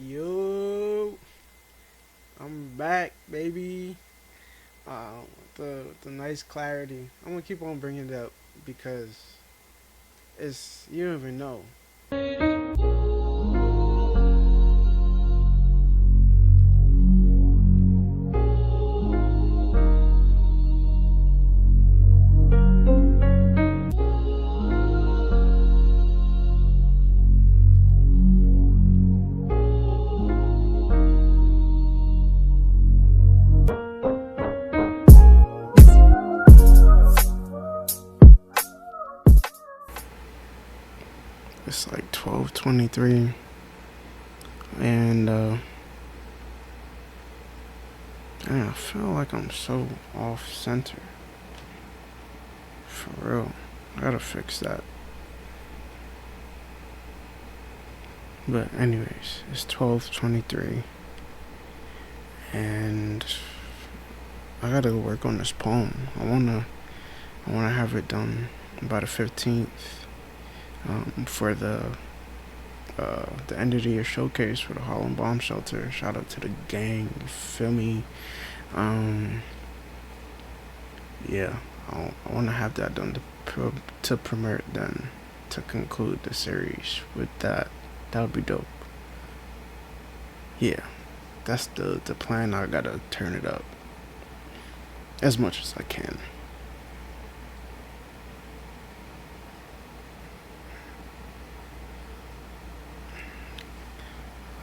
Yo, I'm back, baby. The nice clarity. I'm gonna keep on bringing it up because it's you don't even know. It's like 12:23, and I feel like I'm so off center. For real, I gotta fix that. But anyways, it's 12:23, and I gotta go work on this poem. I wanna have it done by the 15th. For the end of the year showcase for the Harlem Bomb Shelter. Shout out to the gang. You feel me? Um, yeah, I want to have that done to premiere it then to conclude the series with that. That would be dope. Yeah, that's the plan. I gotta turn it up as much as I can.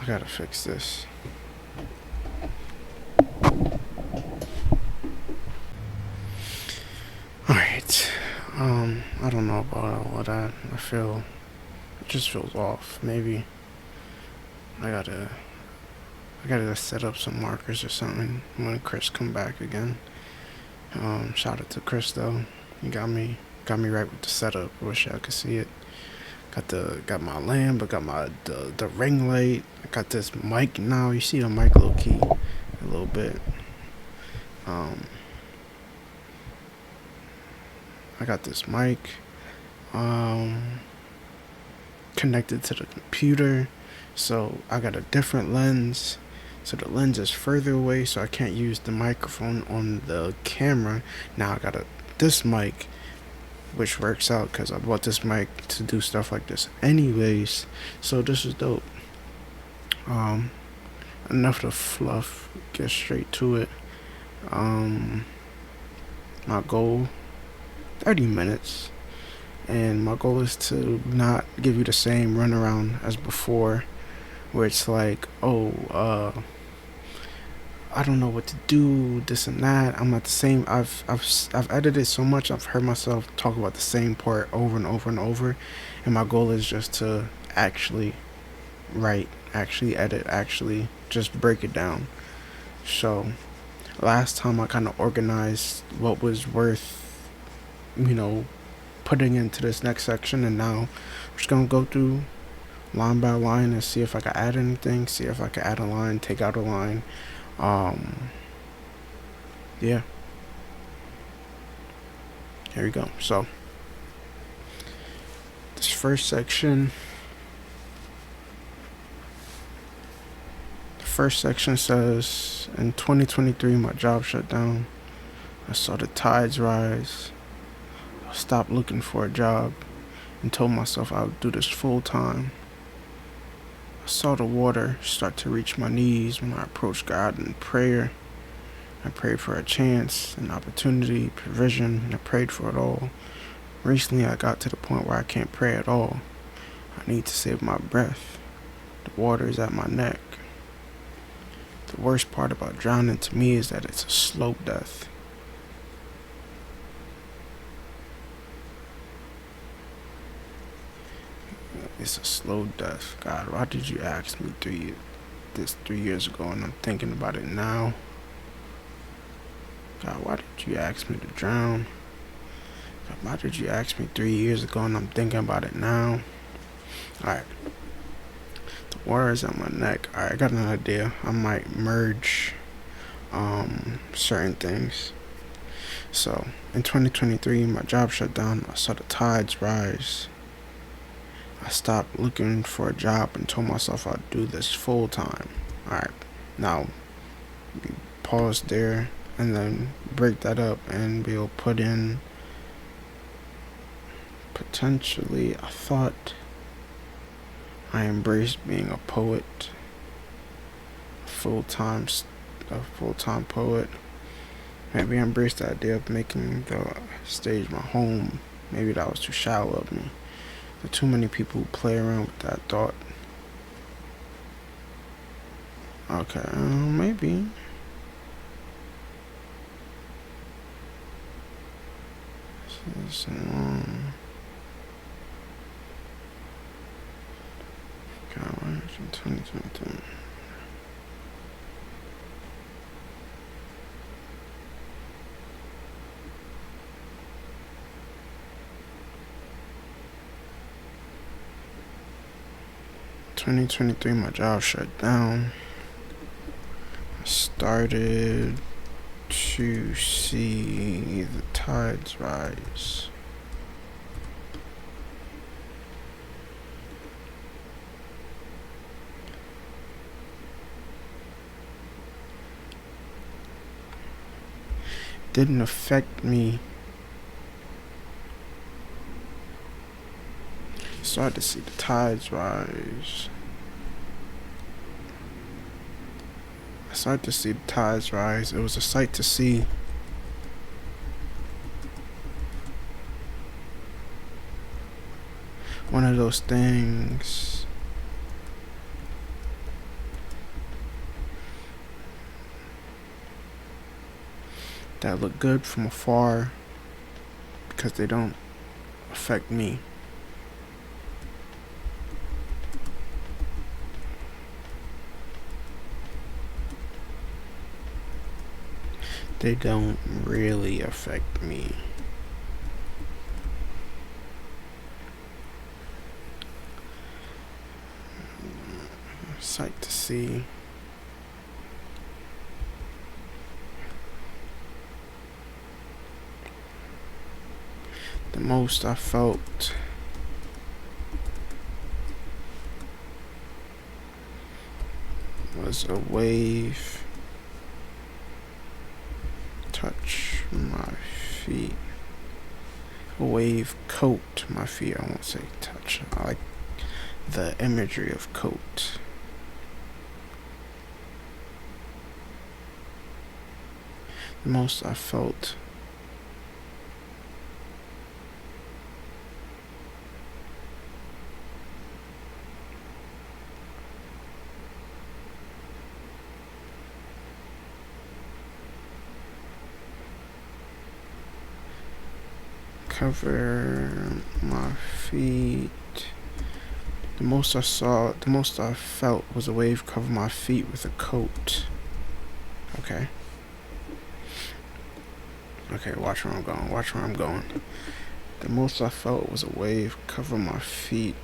I gotta fix this. All right. I don't know about all of that. I feel it just feels off. Maybe I gotta I gotta set up some markers or something when Chris come back again. Shout out to Chris though. He got me right with the setup. I wish y'all could see it. Got my lamp. I got my the ring light. I got this mic now. You see the mic low key a little bit. Um, I got this mic. Um, Connected to the computer. So I got a different lens. So the lens is further away, so I can't use the microphone on the camera. Now I got this mic, which works out because I bought this mic to do stuff like this, anyways. So this is dope. Um, Enough to fluff. Get straight to it. Um, my goal, 30 minutes. And my goal is to not give you the same runaround as before, where it's like, I don't know what to do, this and that. I'm at the same. I've edited so much. I've heard myself talk about the same part over and over and over, and my goal is just to actually write, actually edit, actually just break it down. So last time I kind of organized what was worth, you know, putting into this next section, and now I'm just gonna go through line by line and see if I can add anything, see if I can add a line, take out a line. Um, yeah, here we go. So this first section, the first section says, in 2023, my job shut down. I saw the tides rise. I stopped looking for a job and told myself I would do this full time. I saw the water start to reach my knees when I approached God in prayer. I prayed for a chance, an opportunity, provision, and I prayed for it all. Recently, I got to the point where I can't pray at all. I need to save my breath. The water is at my neck. The worst part about drowning to me is that it's a slow death. It's a slow death. God, why did you ask me 3 years ago and I'm thinking about it now? God, why did you ask me to drown? God, why did you ask me 3 years ago and I'm thinking about it now? Alright, the water is at my neck. Alright, I got an idea. I might merge certain things. So, in 2023, my job shut down. I saw the tides rise. I stopped looking for a job and told myself I'd do this full time. Alright, now pause there and then break that up, and we'll put in potentially. I thought I embraced being a poet, full time, a full time poet. Maybe I embraced the idea of making the stage my home. Maybe that was too shallow of me. There are too many people who play around with that thought. Okay, maybe. This is long. God, why is it 2023? My job shut down. I started to see the tides rise. Didn't affect me. Started to see the tides rise. I started to see the tides rise. It was a sight to see. One of those things that look good from afar because they don't affect me. They don't really affect me. Sight to see. The most I felt was a wave touch my feet. A wave coat my feet. I won't say touch. I like the imagery of coat. The most I felt cover my feet. The most I felt was a wave cover my feet with a coat. Okay. Okay, watch where I'm going. The most I felt was a wave cover my feet.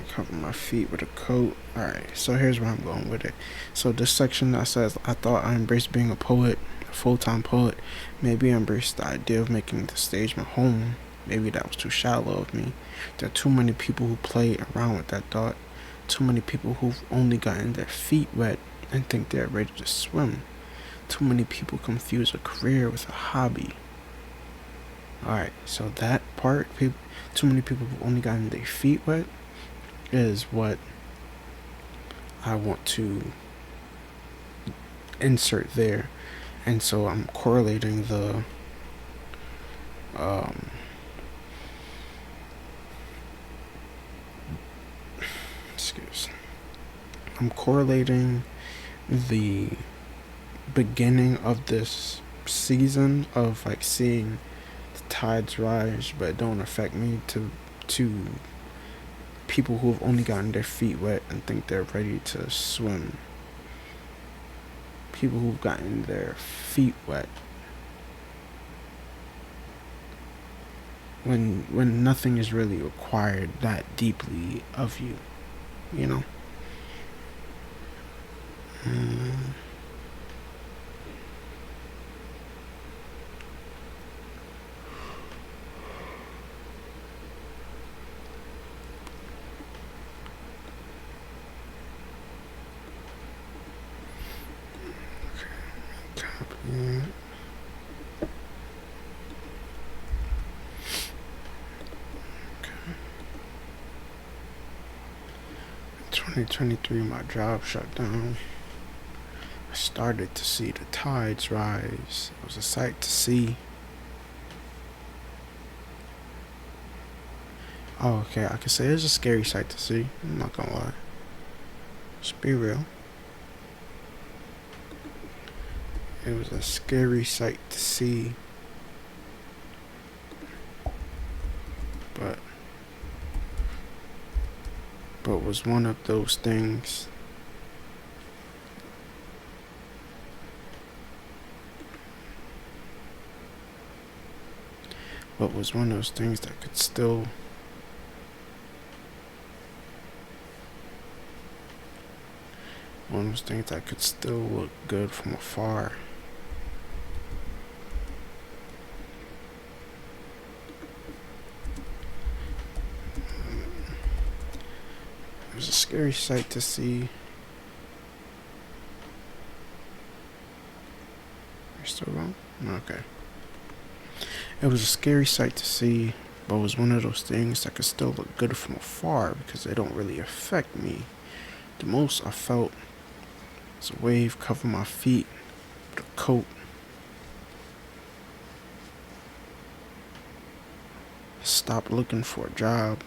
Cover my feet with a coat. Alright, so here's where I'm going with it. So this section that says, I thought I embraced being a poet, a full-time poet. Maybe I embraced the idea of making the stage my home. Maybe that was too shallow of me. There are too many people who play around with that thought. Too many people who've only gotten their feet wet and think they're ready to swim. Too many people confuse a career with a hobby. Alright, so that part, too many people who've only gotten their feet wet, is what I want to insert there. And so I'm correlating the I'm correlating the beginning of this season of like seeing the tides rise but it don't affect me to people who have only gotten their feet wet and think they're ready to swim. People who've gotten their feet wet when nothing is really required that deeply of you, you know. 2023, my job shut down. I started to see the tides rise. It was a sight to see. Oh, okay, I can say it's a scary sight to see. I'm not gonna lie. Let's be real. It was a scary sight to see. But was one of those things that could still look good from afar. It was a scary sight to see. You're still wrong? Okay. It was a scary sight to see, but it was one of those things that could still look good from afar because they don't really affect me. The most I felt was a wave cover my feet with a coat. I stopped looking for a job.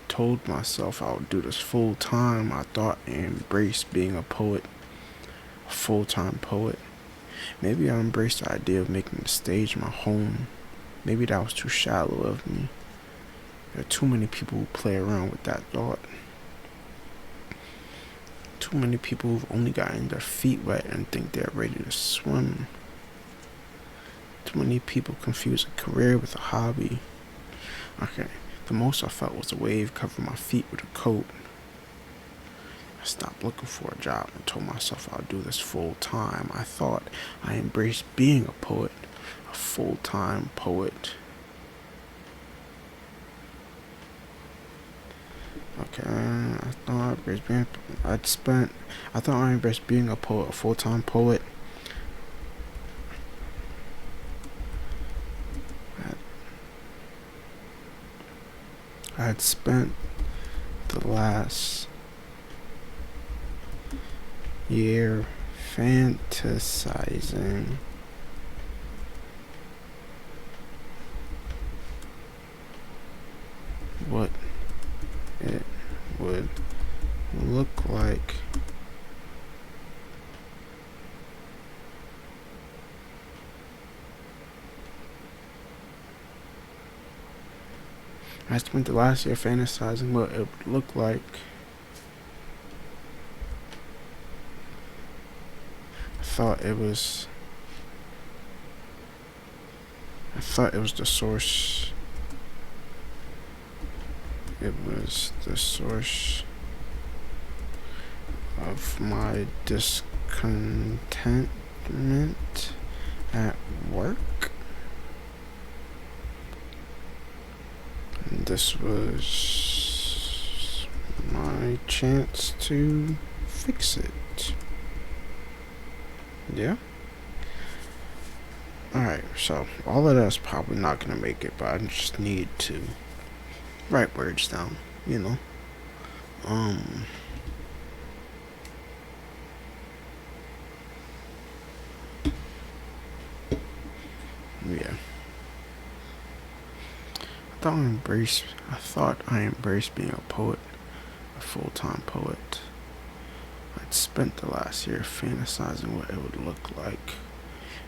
Told myself I would do this full time. I thought I embraced being a poet, a full-time poet. Maybe I embraced the idea of making the stage my home. Maybe that was too shallow of me. There are too many people who play around with that thought. Too many people who've only gotten their feet wet and think they're ready to swim. Too many people confuse a career with a hobby. Okay. The most I felt was a wave cover my feet with a coat. I stopped looking for a job and told myself I'll do this full time. I thought I embraced being a poet, a full-time poet. Okay, I thought I embraced being a poet, a full-time poet. I had spent the last year fantasizing what it would look like I spent the last year fantasizing what it would look like. I thought it was the source. It was the source of my discontentment at work. And this was my chance to fix it. Yeah. Alright, so all of that's probably not gonna make it, but I just need to write words down, you know. Yeah. I thought I embraced being a poet, a full-time poet. I'd spent the last year fantasizing what it would look like.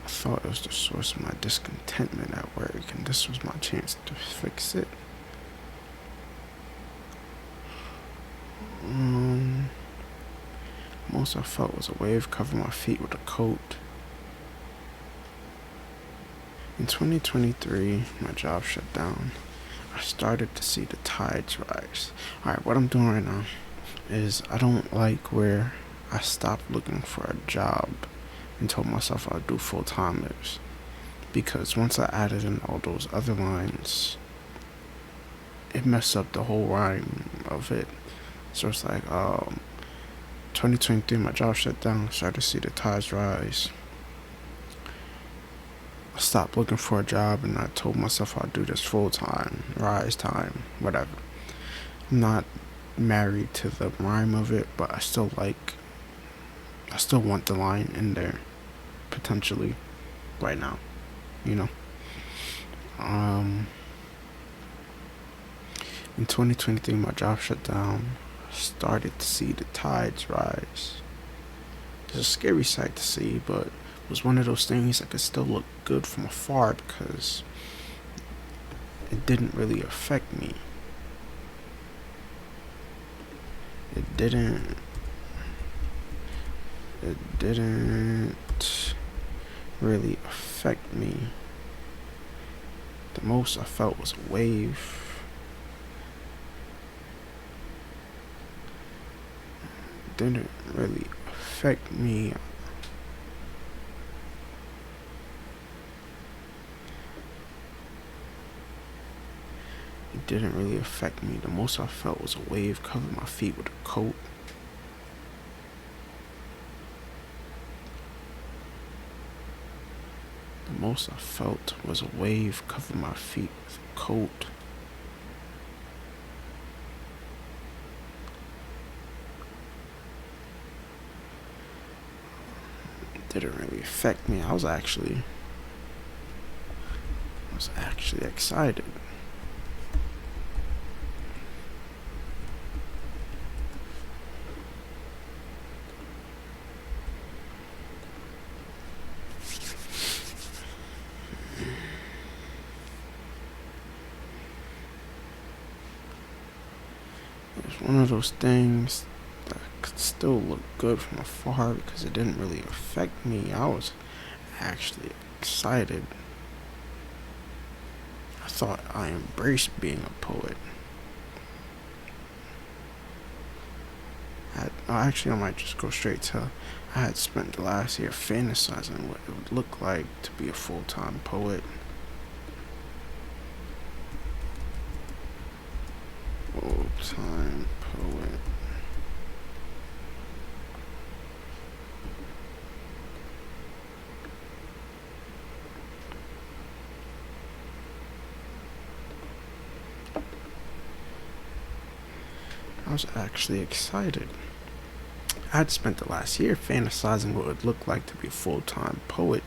I thought it was the source of my discontentment at work, and this was my chance to fix it. Most I felt was a wave covering my feet with a coat. In 2023, my job shut down. I started to see the tides rise. Alright, what I'm doing right now is I don't like where I stopped looking for a job and told myself I'd do full-timers. Because once I added in all those other lines, it messed up the whole rhyme of it. So it's like, 2023, my job shut down, started to see the tides rise. I stopped looking for a job and I told myself I'd do this full time, rise time, whatever. I'm not married to the rhyme of it, but I still want the line in there potentially right now, you know. Um, in 2023, my job shut down. I started to see the tides rise. It's a scary sight to see, but it was one of those things that could still look good from afar because it didn't really affect me. It didn't really affect me. The most I felt was a wave. It didn't really affect me. It didn't really affect me. The most I felt was a wave covering my feet with a coat. The most I felt was a wave covering my feet with a coat. It didn't really affect me. I was actually excited. It was one of those things that could still look good from afar because it didn't really affect me. I was actually excited. I thought I embraced being a poet. I might just go straight to I had spent the last year fantasizing what it would look like to be a full-time poet. Full-time poet. I was actually excited. I had spent the last year fantasizing what it would look like to be a full-time poet.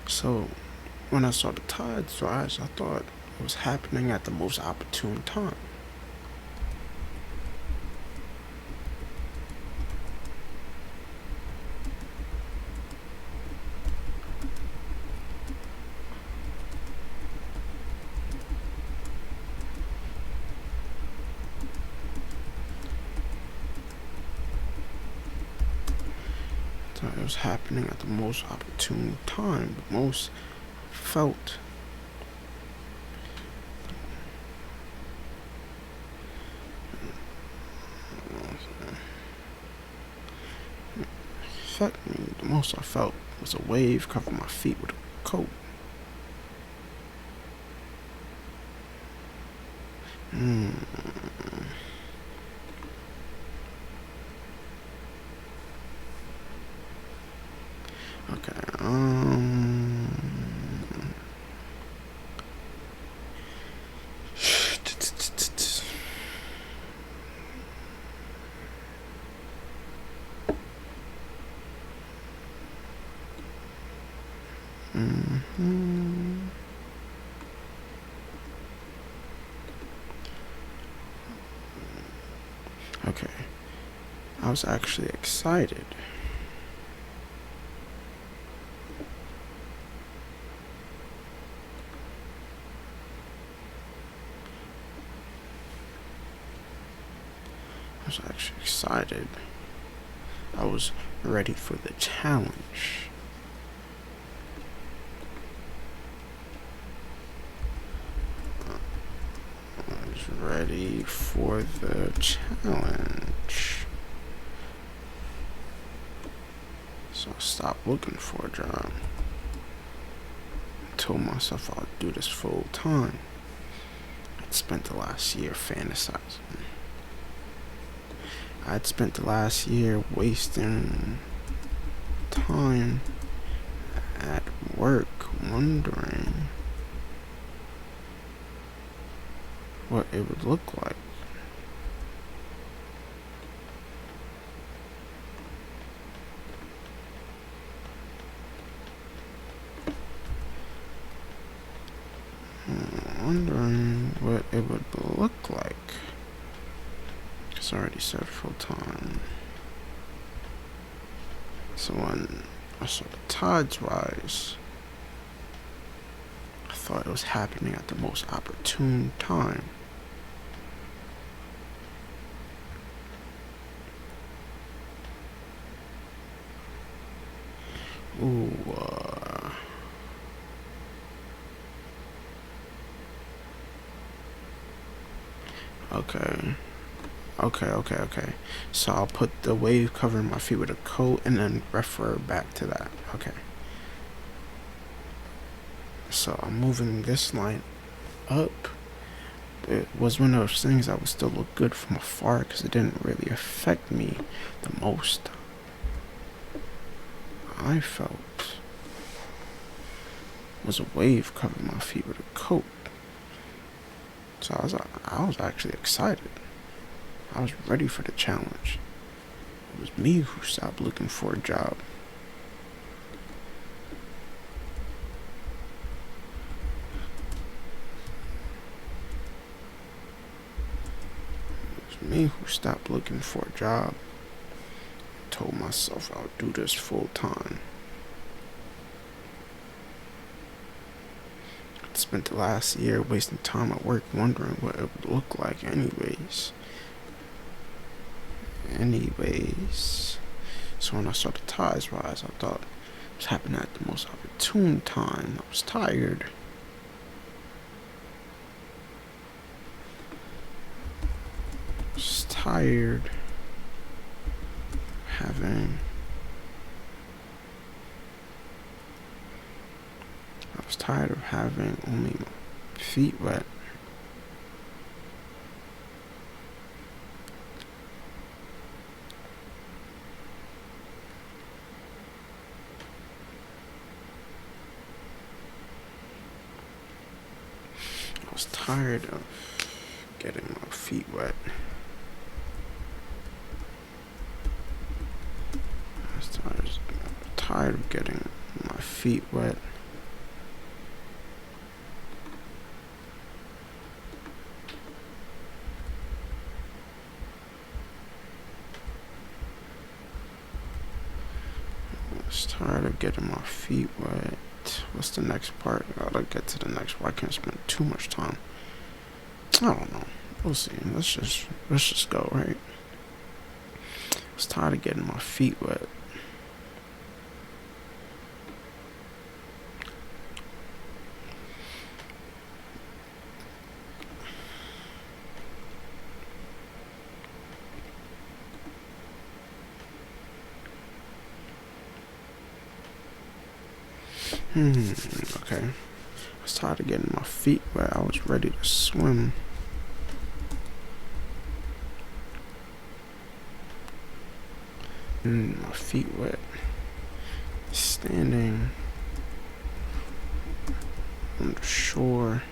So, when I saw the tides rise, I thought it was happening at the most opportune time. So it was happening at the most opportune time, the most felt. The most I felt was a wave covering my feet with a coat. Okay. Okay. I was actually excited. I was ready for the challenge. I was ready for the challenge. So I stopped looking for a job. I told myself I'd do this full time. I'd spent the last year fantasizing. I'd spent the last year wasting time at work wondering what it would look like. Wondering what it would look like. It's already said full time. So when I saw the tides rise, I thought it was happening at the most opportune time. Ooh, okay. Okay. So I'll put the wave covering my feet with a coat and then refer back to that. Okay. So I'm moving this line up. It was one of those things that would still look good from afar because it didn't really affect me the most. I felt was a wave covering my feet with a coat. So I was actually excited. I was ready for the challenge. It was me who stopped looking for a job. It was me who stopped looking for a job. I told myself I'll do this full time. I spent the last year wasting time at work wondering what it would look like anyways. So when I saw the tides rise, I thought it was happening at the most opportune time. I was tired. Having I was tired of having only my feet wet. I was tired of getting my feet wet. I was tired of getting my feet wet. I was tired of getting my feet wet. What's the next part? I gotta get to the next part. I can't spend too much time. I don't know. We'll see. Let's just go, right? I was tired of getting my feet wet. Okay. I was tired of getting my feet wet. I was ready to swim. My feet wet. Standing on the shore.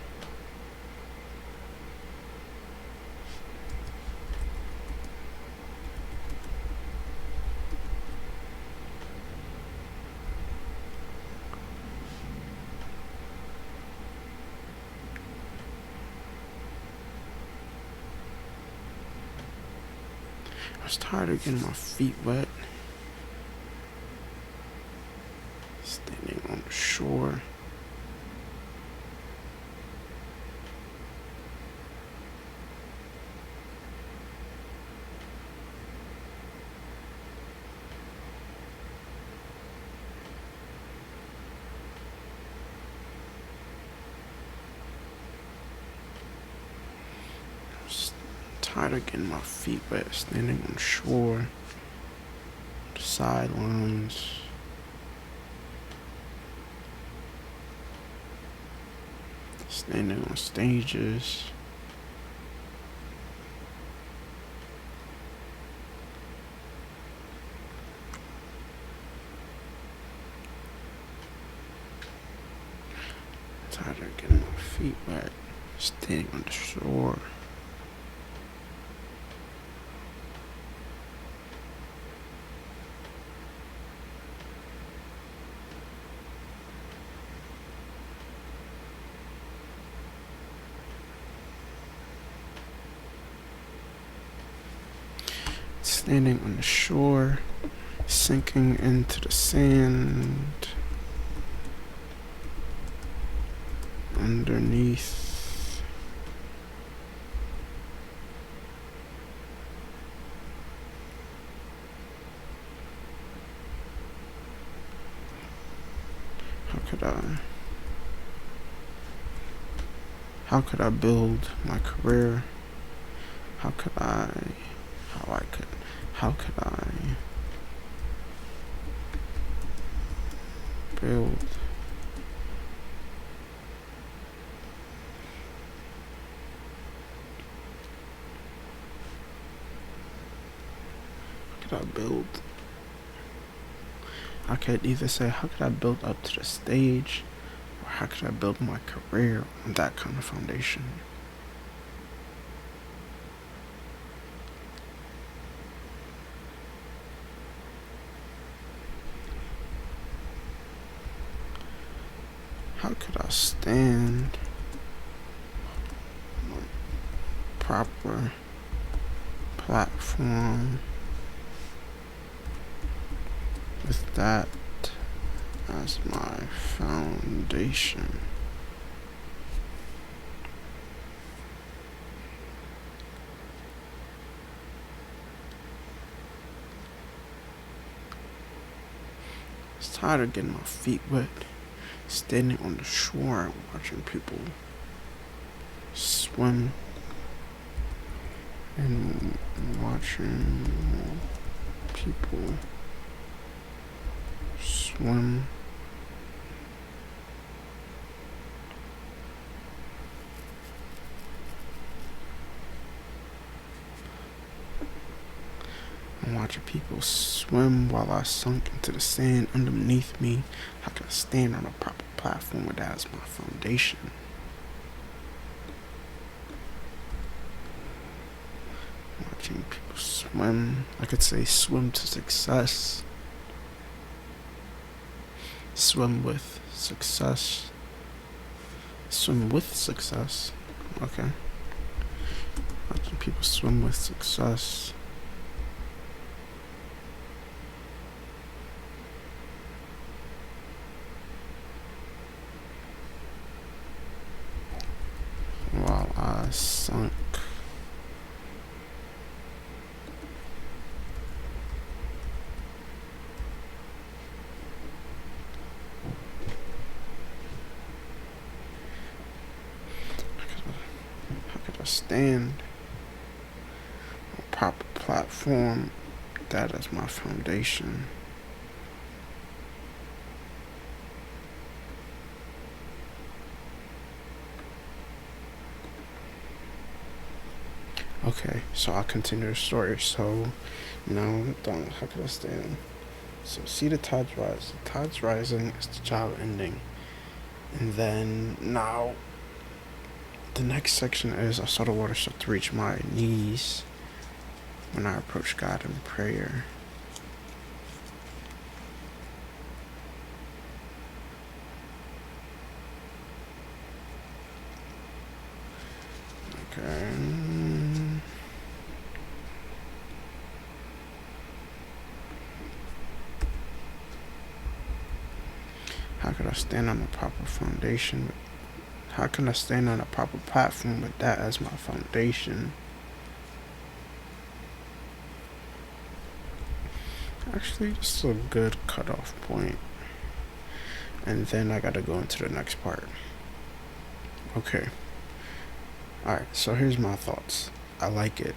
I was tired of getting my feet wet. Standing on the shore. Tired of getting my feet wet, standing on shore, the sidelines. Standing on stages. feet wet, standing on the shore. Standing on the shore, sinking into the sand underneath. How could I build my career? How could I build I could either say how could I build up to the stage, or how could I build my career on that kind of foundation? How could I stand on a proper platform with that as my foundation? It's tired of getting my feet wet, standing on the shore and watching people swim and watching people swim. And watching people swim while I sunk into the sand underneath me. How can I stand on a proper platform with that as my foundation? Watching people swim. I could say swim to success. Swim with success. Swim with success. Okay. Watching people swim with success. While I sunk. How could I stand on a proper platform? That is my foundation. Okay, so I'll continue the story. So, how could I stand? So, see the tides rise. The tides rising is the child ending. And then, now, the next section is I saw the water start to reach my knees when I approached God in prayer. Okay. How could I stand on a proper foundation? How can I stand on a proper platform with that as my foundation? Actually, this is a good cutoff point. And then I gotta go into the next part. Okay. Alright, so here's my thoughts. I like it.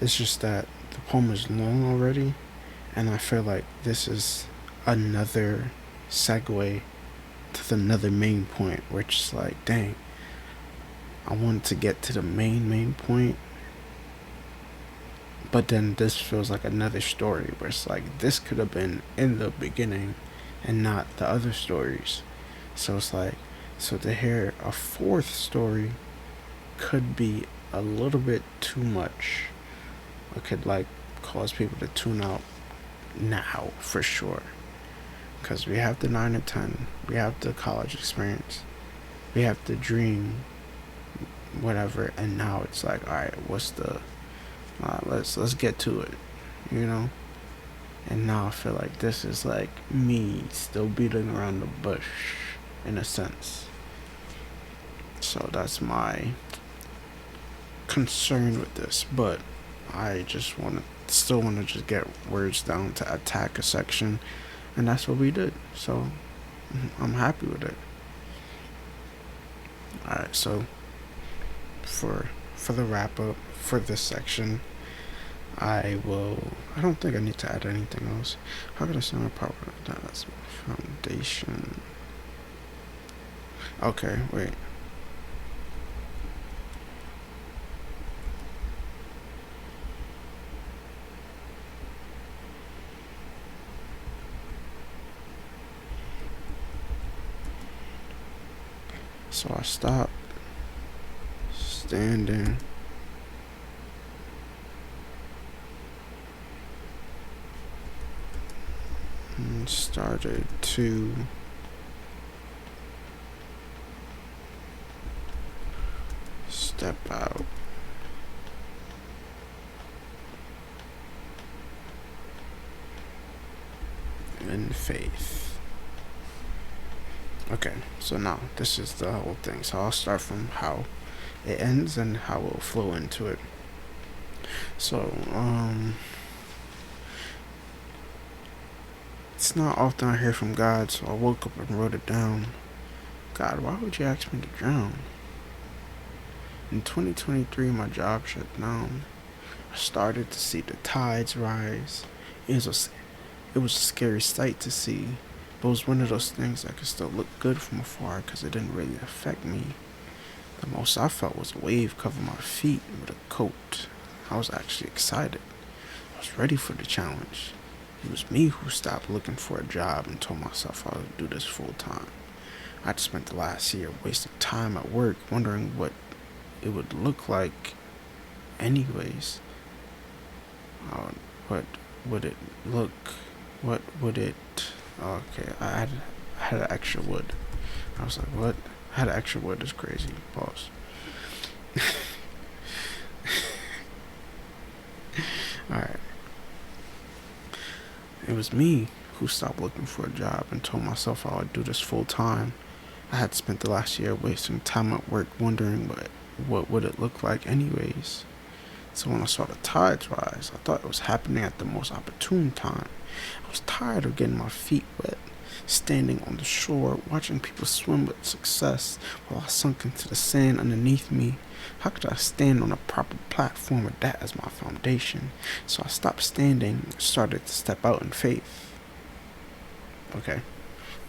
It's just that the poem is long already, and I feel like this is another segue to another main point, where it's just like, dang, I wanted to get to the main point, but then this feels like another story where it's like this could have been in the beginning and not the other stories. So it's like So to hear a fourth story could be a little bit too much. It could like cause people to tune out now for sure. Because we have the 9 or 10, we have the college experience, we have the dream, whatever, and now it's like, all right, what's the let's get to it, you know. And now I feel like this is like me still beating around the bush in a sense. So that's my concern with this, but I just want to still want to just get words down to attack a section, and that's what we did. So I'm happy with it. All right, so for the wrap up for this section, I will. I don't think I need to add anything else. How can I sound a power? That's foundation. Okay, wait. So I stopped standing and started to step out. In faith. Okay, so now this is the whole thing. So I'll start from how it ends and how we'll flow into it. So, it's not often I hear from God, so I woke up and wrote it down. God, why would you ask me to drown? In 2023, my job shut down. I started to see the tides rise. It was a scary sight to see, but it was one of those things that could still look good from afar because it didn't really affect me. The most I felt was a wave cover my feet with a coat. I was actually excited. I was ready for the challenge. It was me who stopped looking for a job and told myself I would do this full time. I'd spent the last year wasting time at work wondering what it would look like anyways. What would it look? What would it? Okay, I had an extra wood. I was like, what? I had an extra wood. It's crazy. Pause. Alright. It was me who stopped looking for a job and told myself I would do this full time. I had spent the last year wasting time at work wondering what would it look like anyways. So when I saw the tides rise, I thought it was happening at the most opportune time. I was tired of getting my feet wet, standing on the shore, watching people swim with success while I sunk into the sand underneath me. How could I stand on a proper platform with that as my foundation? So I stopped standing and started to step out in faith. Okay,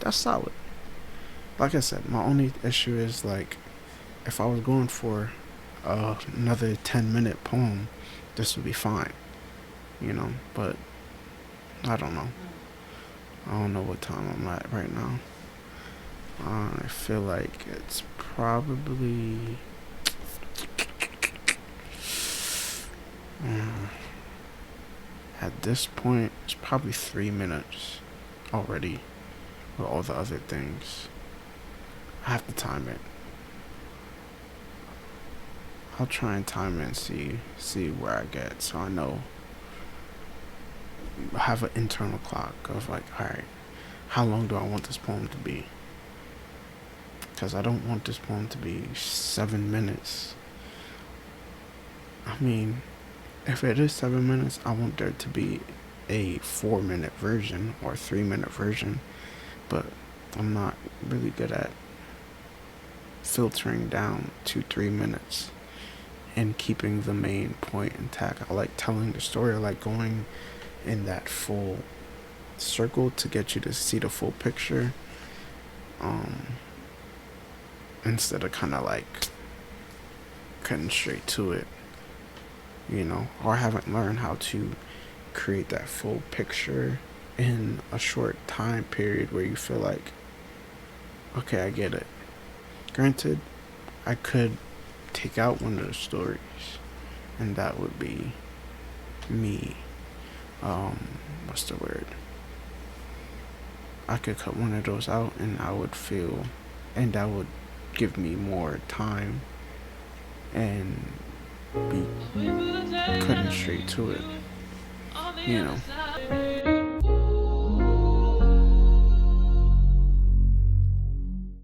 that's solid. Like I said, my only issue is like, if I was going for another 10-minute poem, this would be fine, you know, but I don't know. I don't know what time I'm at right now. I feel like it's probably at this point, it's probably 3 minutes already with all the other things. I have to time it. I'll try and time it and see where I get, so I know. I have an internal clock of like, alright, how long do I want this poem to be? Because I don't want this poem to be 7 minutes. I mean, if it is 7 minutes, I want there to be a 4-minute version or 3-minute version, but I'm not really good at filtering down to 3 minutes and keeping the main point intact. I like telling the story. I like going in that full circle to get you to see the full picture, instead of kind of like cutting straight to it, you know. Or I haven't learned how to create that full picture in a short time period where you feel like, okay, I get it. Granted, I could take out one of the stories, and that would be me. What's the word? I could cut one of those out, and I would feel, and that would give me more time and be cutting straight to it, you know.